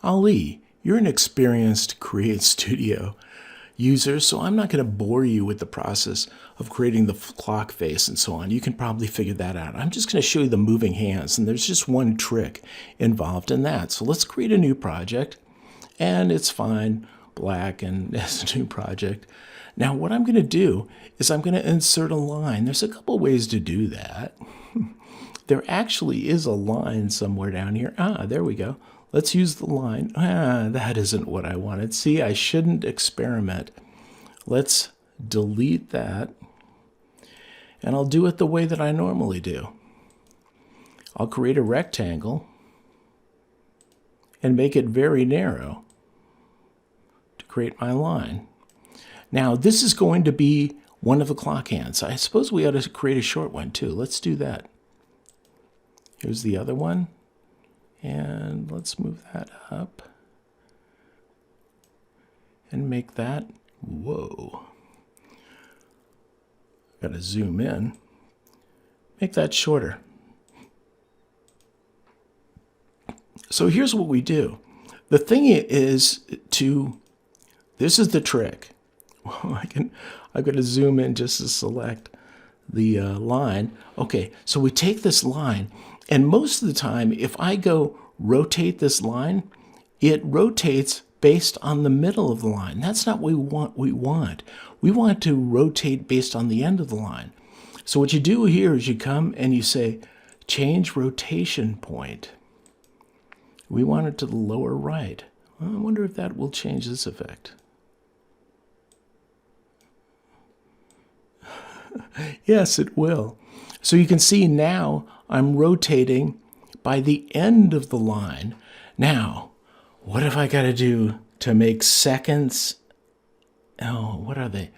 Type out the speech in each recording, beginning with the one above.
Ali, you're an experienced CreateStudio user, so I'm not going to bore you with the process of creating the clock face and so on. You can probably figure that out. I'm just going to show you the moving hands, and there's just one trick involved in that. So let's create a new project, and it's fine, black, and as a new project. Now what I'm going to do is I'm going to insert a line. There's a couple ways to do that. There actually is a line somewhere down here. There we go. Let's use the line. That isn't what I wanted. See, I shouldn't experiment. Let's delete that. And I'll do it the way that I normally do. I'll create a rectangle and make it very narrow to create my line. Now, this is going to be one of the clock hands. I suppose we ought to create a short one too. Let's do that. Here's the other one. And let's move that up and make that, whoa. Gotta zoom in. Make that shorter. So here's what we do. The thing is this is the trick. I'm going to zoom in just to select the line. Okay, so we take this line, and most of the time, if I go rotate this line, it rotates based on the middle of the line. That's not what we want. We want to rotate based on the end of the line. So what you do here is you come and you say, change rotation point. We want it to the lower right. Well, I wonder if that will change this effect. Yes, it will. So you can see now I'm rotating by the end of the line. Now, what have I got to do to make seconds? Oh, what are they?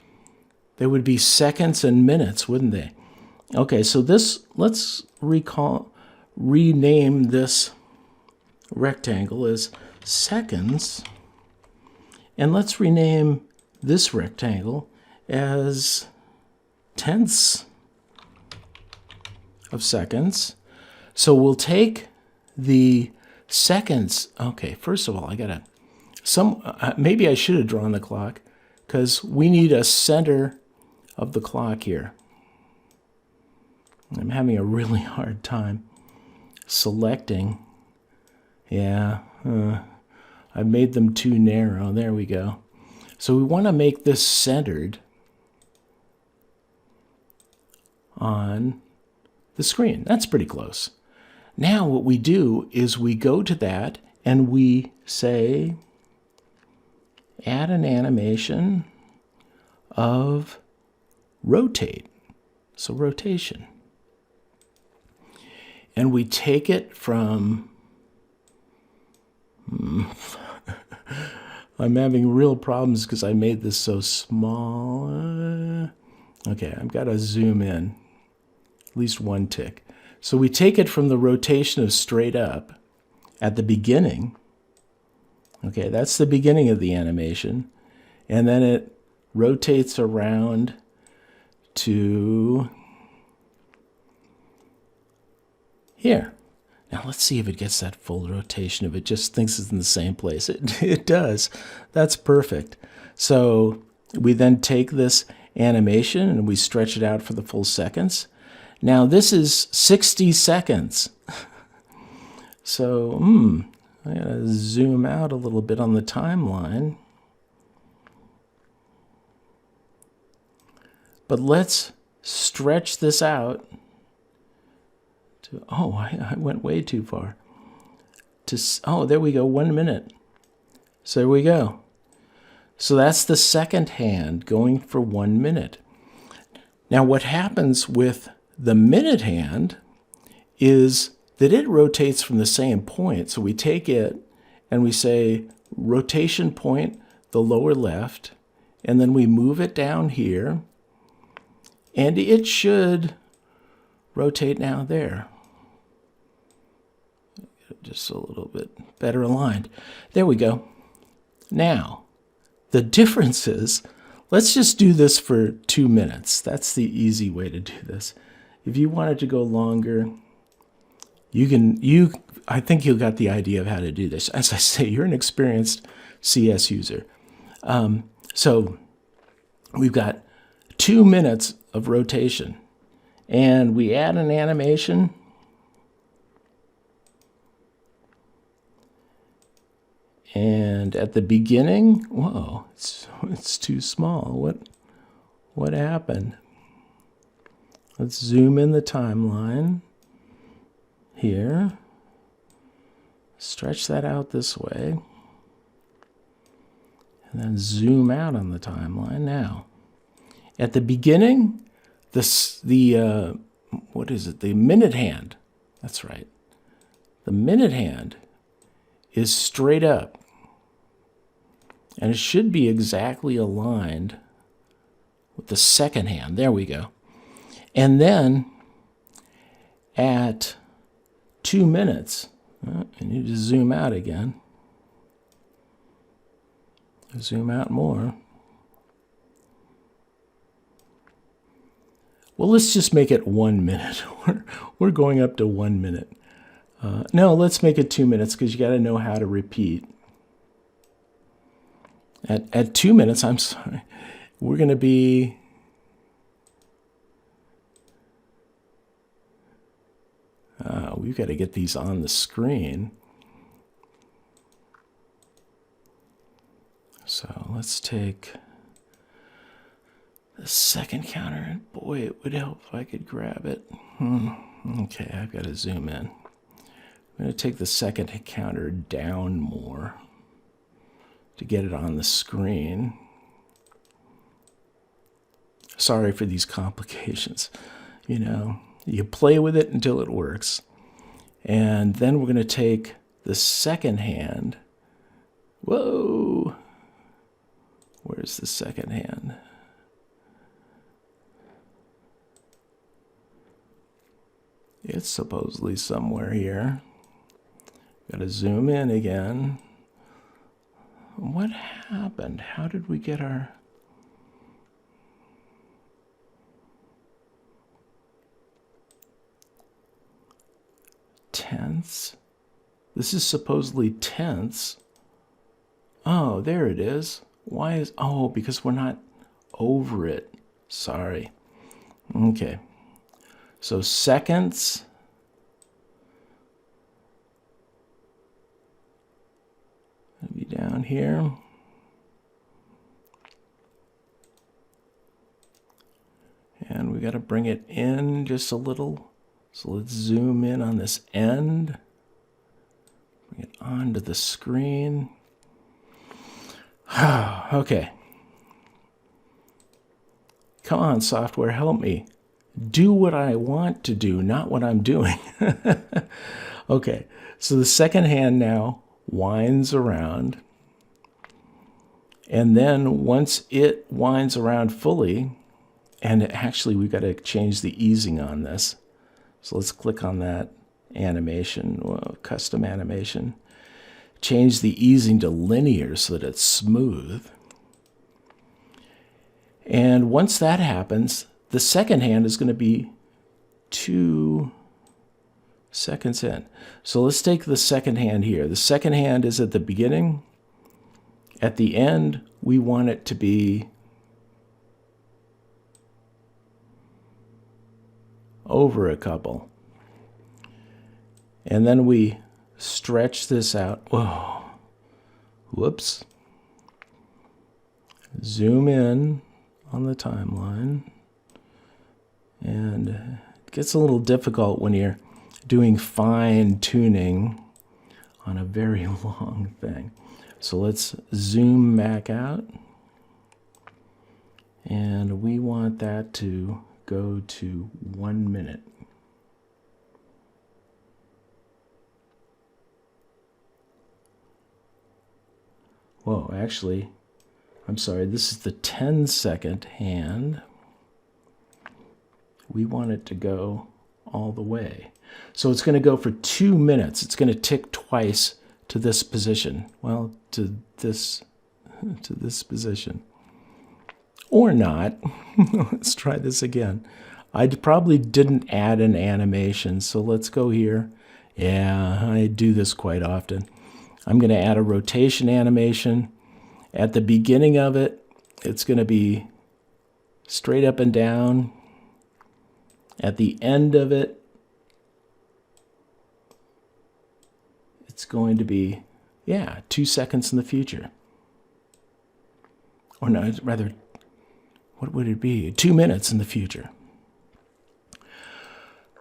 They would be seconds and minutes, wouldn't they? Okay, so let's rename this rectangle as seconds, and let's rename this rectangle as tenths of seconds. So we'll take the seconds. Okay, first of all, maybe I should have drawn the clock, because we need a center of the clock here. I'm having a really hard time selecting. Yeah, I made them too narrow. There we go. So we want to make this centered on the screen. That's pretty close. Now what we do is we go to that and we say add an animation of rotate. So rotation. And we take it from I'm having real problems because I made this so small. Okay, I've got to zoom in at least one tick. So we take it from the rotation of straight up at the beginning. Okay, that's the beginning of the animation. And then it rotates around to here. Now let's see if it gets that full rotation, if it just thinks it's in the same place. It does. That's perfect. So we then take this animation and we stretch it out for the full seconds. Now this is 60 seconds. So I gotta zoom out a little bit on the timeline. But let's stretch this out to, I went way too far. There we go, 1 minute. So there we go. So that's the second hand going for 1 minute. Now what happens with the minute hand is that it rotates from the same point. So we take it and we say rotation point, the lower left, and then we move it down here, and it should rotate now there. Just a little bit better aligned. There we go. Now, the difference is, let's just do this for 2 minutes. That's the easy way to do this. If you wanted to go longer, I think you got the idea of how to do this. As I say, you're an experienced CS user. So we've got 2 minutes of rotation, and we add an animation. And at the beginning, whoa, it's too small. What happened? Let's zoom in the timeline here. Stretch that out this way. And then zoom out on the timeline now. At the beginning, what is it? The minute hand. That's right. The minute hand is straight up. And it should be exactly aligned with the second hand. There we go. And then at 2 minutes, I need to zoom out again. Zoom out more. Well, let's just make it 1 minute. We're going up to 1 minute. No, let's make it 2 minutes because you got to know how to repeat. At 2 minutes, I'm sorry, we're going to be we've got to get these on the screen. So let's take the second counter, and boy, it would help if I could grab it. Okay, I've got to zoom in. I'm going to take the second counter down more to get it on the screen. Sorry for these complications. You know, you play with it until it works. And then we're going to take the second hand. Whoa! Where's the second hand? It's supposedly somewhere here. Got to zoom in again. What happened? How did we get our... tenths? This is supposedly tenths. Oh, there it is. Why is... oh, because we're not over it. Sorry. Okay. So seconds. Be down here. And we got to bring it in just a little. So let's zoom in on this end. Bring it onto the screen. Okay. Come on, software, help me. Do what I want to do, not what I'm doing. Okay, so the second hand now winds around. And then once it winds around fully, and actually we've got to change the easing on this. So let's click on that animation, custom animation. Change the easing to linear so that it's smooth. And once that happens, the second hand is going to be 2 seconds in. So let's take the second hand here. The second hand is at the beginning. At the end, we want it to be over a couple. And then we stretch this out. Whoa. Whoops. Zoom in on the timeline. And it gets a little difficult when you're doing fine tuning on a very long thing. So let's zoom back out. And we want that to go to 1 minute. Whoa, actually, I'm sorry, this is the 10-second hand. We want it to go all the way. So it's going to go for 2 minutes. It's going to tick twice to this position. Well, to this position. Or not. Let's try this again. I probably didn't add an animation, so let's go here Yeah, I do this quite often. I'm going to add a rotation animation. At the beginning of it, it's going to be straight up and down. At the end of it, it's going to be, 2 seconds in the future. Or no, rather, what would it be? 2 minutes in the future.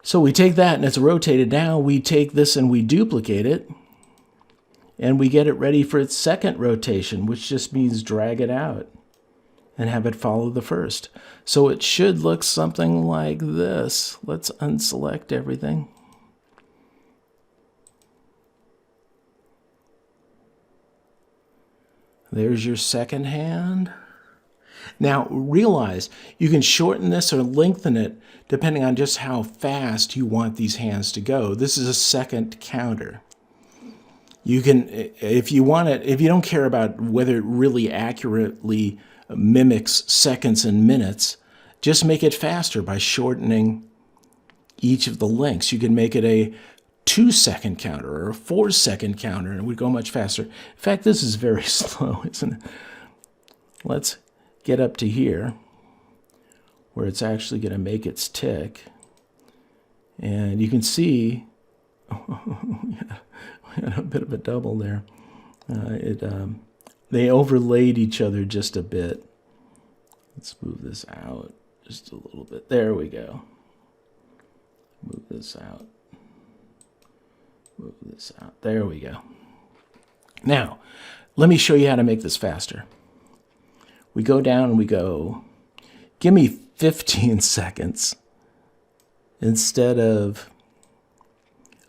So we take that and it's rotated. Now we take this and we duplicate it. And we get it ready for its second rotation, which just means drag it out and have it follow the first. So it should look something like this. Let's unselect everything. There's your second hand. Now realize you can shorten this or lengthen it depending on just how fast you want these hands to go. This is a second counter. You can, if you want it, if you don't care about whether it really accurately mimics seconds and minutes, just make it faster by shortening each of the links. You can make it a 2-second counter or a 4-second counter, and it would go much faster. In fact, this is very slow, isn't it? Let's get up to here where it's actually going to make its tick. And you can see we had a bit of a double there. They overlaid each other just a bit. Let's move this out just a little bit. There we go. Move this out. Move this out. There we go. Now, let me show you how to make this faster. We go down and we go, give me 15 seconds instead of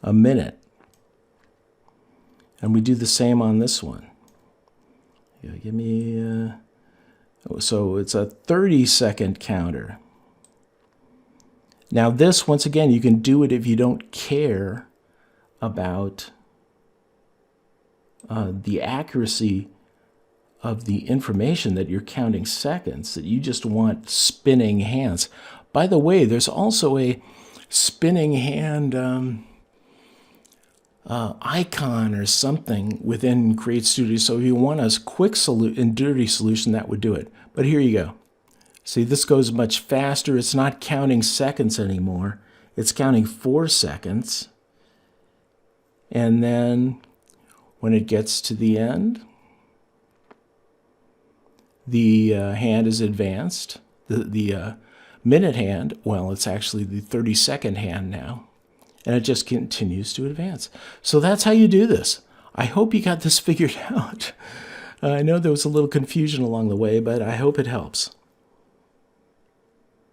a minute. And we do the same on this one. Give me, so it's a 30-second counter. Now this, once again, you can do it if you don't care about the accuracy of the information that you're counting seconds, that you just want spinning hands. By the way, there's also a spinning hand icon or something within CreateStudio. So if you want a quick and dirty solution, that would do it. But here you go. See, this goes much faster. It's not counting seconds anymore. It's counting 4 seconds. And then when it gets to the end, the hand is advanced. The minute hand, well, it's actually the 30-second hand now. And it just continues to advance. So that's how you do this. I hope you got this figured out. I know there was a little confusion along the way, but I hope it helps.